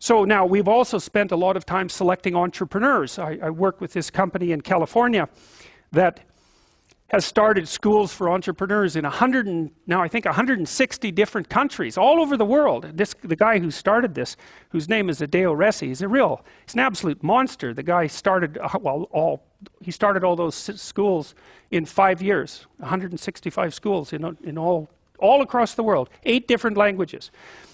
So now we've also spent a lot of time selecting entrepreneurs. I work with this company in California that has started schools for entrepreneurs in now I think 160 different countries all over the world. The guy who started this, whose name is Adeo Resi, he's an absolute monster. The guy started he started all those schools in 5 years, 165 schools in all across the world, 8 different languages.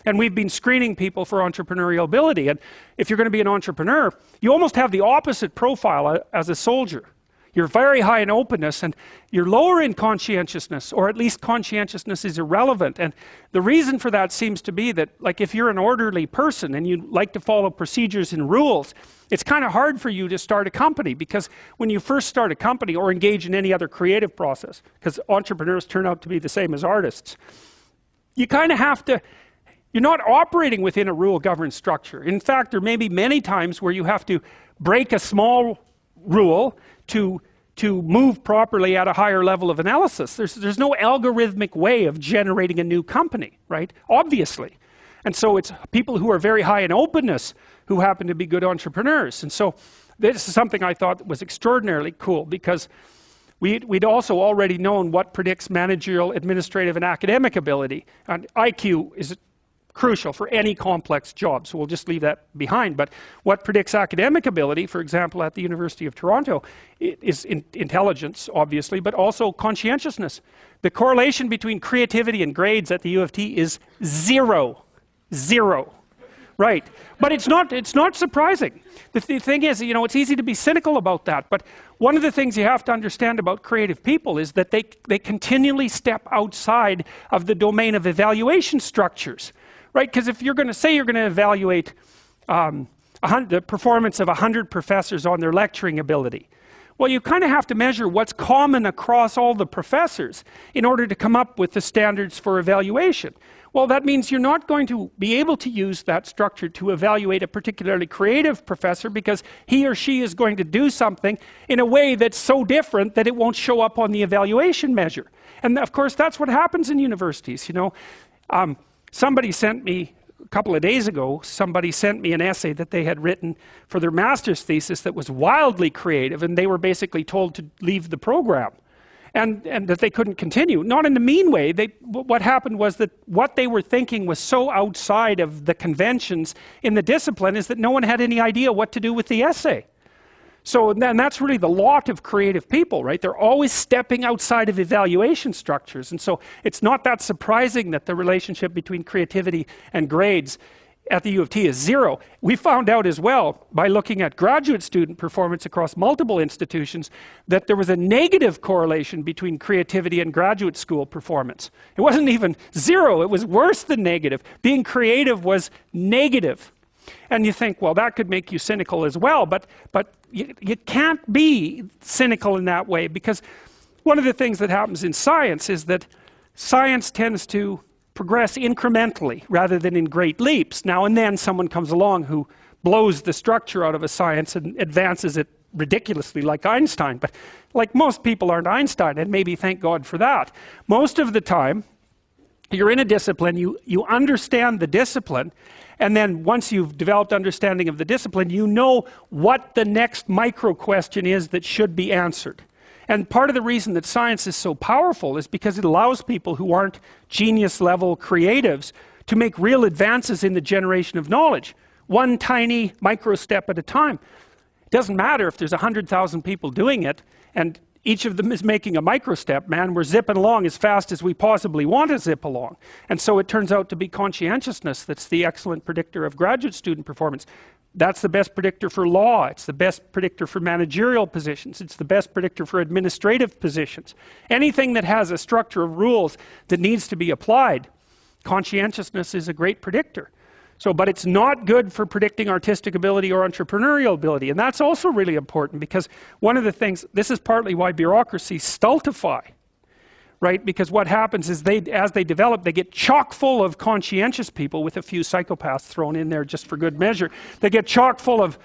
And we've been screening people for entrepreneurial ability. And if you're going to be an entrepreneur, you almost have the opposite profile as a soldier. You're very high in openness and you're lower in conscientiousness, or at least conscientiousness is irrelevant. And the reason for that seems to be that, like, if you're an orderly person and you like to follow procedures and rules, it's kind of hard for you to start a company, because when you first start a company or engage in any other creative process, because entrepreneurs turn out to be the same as artists, you kind of have to, you're not operating within a rule-governed structure. In fact, there may be many times where you have to break a small rule to move properly at a higher level of analysis. There's no algorithmic way of generating a new company, right? Obviously. And so it's people who are very high in openness who happen to be good entrepreneurs. And so this is something I thought was extraordinarily cool, because we'd also already known what predicts managerial, administrative, and academic ability. And IQ is crucial for any complex job, so we'll just leave that behind. But what predicts academic ability, for example, at the University of Toronto, is intelligence, obviously, but also conscientiousness. The correlation between creativity and grades at the U of T is 0. 0. Right. But it's not surprising. The thing is, you know, it's easy to be cynical about that, but one of the things you have to understand about creative people is that they continually step outside of the domain of evaluation structures. Right? Because if you're going to say you're going to evaluate the performance of 100 professors on their lecturing ability, well, you kind of have to measure what's common across all the professors in order to come up with the standards for evaluation. Well, that means you're not going to be able to use that structure to evaluate a particularly creative professor, because he or she is going to do something in a way that's so different that it won't show up on the evaluation measure. And of course, that's what happens in universities, you know. Somebody sent me, a couple of days ago, somebody sent me an essay that they had written for their master's thesis that was wildly creative, and they were basically told to leave the program and that they couldn't continue. Not in a mean way. What happened was that what they were thinking was so outside of the conventions in the discipline is that no one had any idea what to do with the essay. So then that's really the lot of creative people, right? They're always stepping outside of evaluation structures. And so it's not that surprising that the relationship between creativity and grades at the U of T is 0. We found out as well, by looking at graduate student performance across multiple institutions, that there was a negative correlation between creativity and graduate school performance. It wasn't even 0, it was worse than negative. Being creative was negative. And you think, well, that could make you cynical as well, but you can't be cynical in that way, because one of the things that happens in science is that science tends to progress incrementally rather than in great leaps. Now and then someone comes along who blows the structure out of a science and advances it ridiculously, like Einstein. But like, most people aren't Einstein, and maybe thank God for that. Most of the time, you're in a discipline, you understand the discipline, and then once you've developed understanding of the discipline, you know what the next micro question is that should be answered. And part of the reason that science is so powerful is because it allows people who aren't genius-level creatives to make real advances in the generation of knowledge, one tiny micro step at a time. It doesn't matter if there's 100,000 people doing it, and each of them is making a micro step, man. We're zipping along as fast as we possibly want to zip along. And so it turns out to be conscientiousness that's the excellent predictor of graduate student performance. That's the best predictor for law. It's the best predictor for managerial positions. It's the best predictor for administrative positions. Anything that has a structure of rules that needs to be applied, conscientiousness is a great predictor. So, but it's not good for predicting artistic ability or entrepreneurial ability. And that's also really important, because one of the things, this is partly why bureaucracies stultify, right? Because what happens is as they develop, they get chock full of conscientious people, with a few psychopaths thrown in there just for good measure. They get chock full of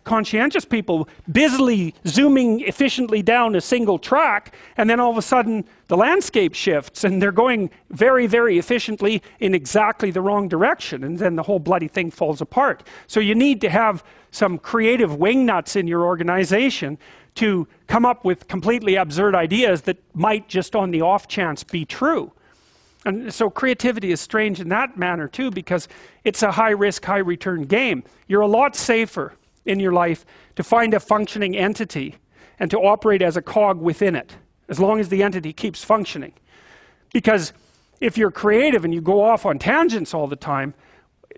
conscientious people busily zooming efficiently down a single track, and then all of a sudden the landscape shifts and they're going very, very efficiently in exactly the wrong direction, and then the whole bloody thing falls apart. So you need to have some creative wingnuts in your organization to come up with completely absurd ideas that might just on the off chance be true. And so creativity is strange in that manner too, because it's a high risk, high return game. You're a lot safer in your life to find a functioning entity and to operate as a cog within it, as long as the entity keeps functioning. Because if you're creative and you go off on tangents all the time,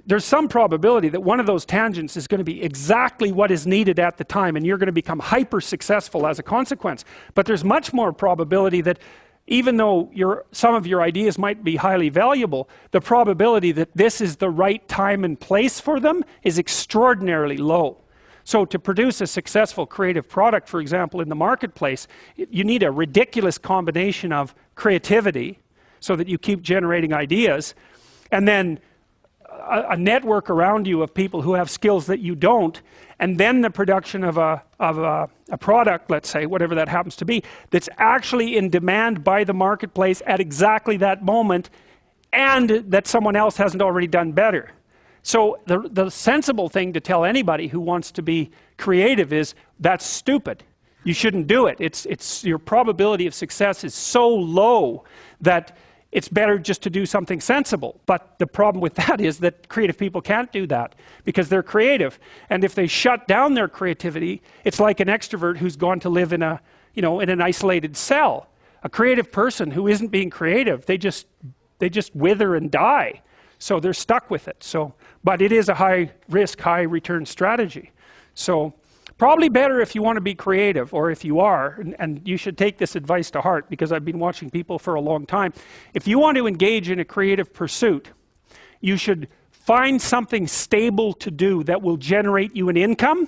there's some probability that one of those tangents is going to be exactly what is needed at the time, and you're going to become hyper successful as a consequence. But there's much more probability that even though some of your ideas might be highly valuable, the probability that this is the right time and place for them is extraordinarily low. So to produce a successful creative product, for example, in the marketplace, you need a ridiculous combination of creativity so that you keep generating ideas, and then a network around you of people who have skills that you don't, and then the production of a product, let's say, whatever that happens to be, that's actually in demand by the marketplace at exactly that moment, and that someone else hasn't already done better. So the sensible thing to tell anybody who wants to be creative is, that's stupid. You shouldn't do it. Your probability of success is so low that it's better just to do something sensible. But the problem with that is that creative people can't do that because they're creative. And if they shut down their creativity, it's like an extrovert who's gone to live in in an isolated cell. A creative person who isn't being creative, they just wither and die. So they're stuck with it. But it is a high risk, high return strategy. So probably better if you want to be creative, or if you are, and you should take this advice to heart, because I've been watching people for a long time. If you want to engage in a creative pursuit, you should find something stable to do that will generate you an income,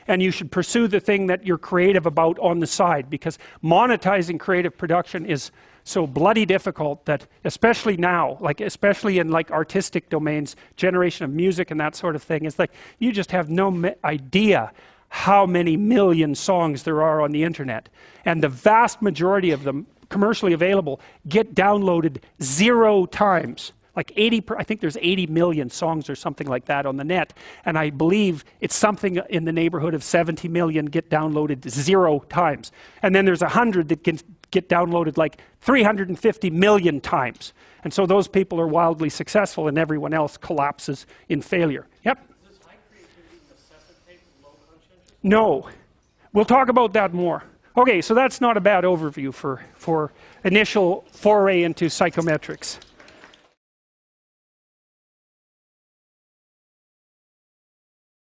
and you should pursue the thing that you're creative about on the side, because monetizing creative production is so bloody difficult that, especially now, especially in artistic domains, generation of music and that sort of thing, it's like you just have no idea how many million songs there are on the internet, and the vast majority of them, commercially available, get downloaded 0 times. I think there's 80 million songs or something like that on the net, and I believe it's something in the neighborhood of 70 million get downloaded 0 times, and then there's 100 that get downloaded 350 million times, and so those people are wildly successful, and everyone else collapses in failure. Yep. No. We'll talk about that more. Okay, so that's not a bad overview for initial foray into psychometrics.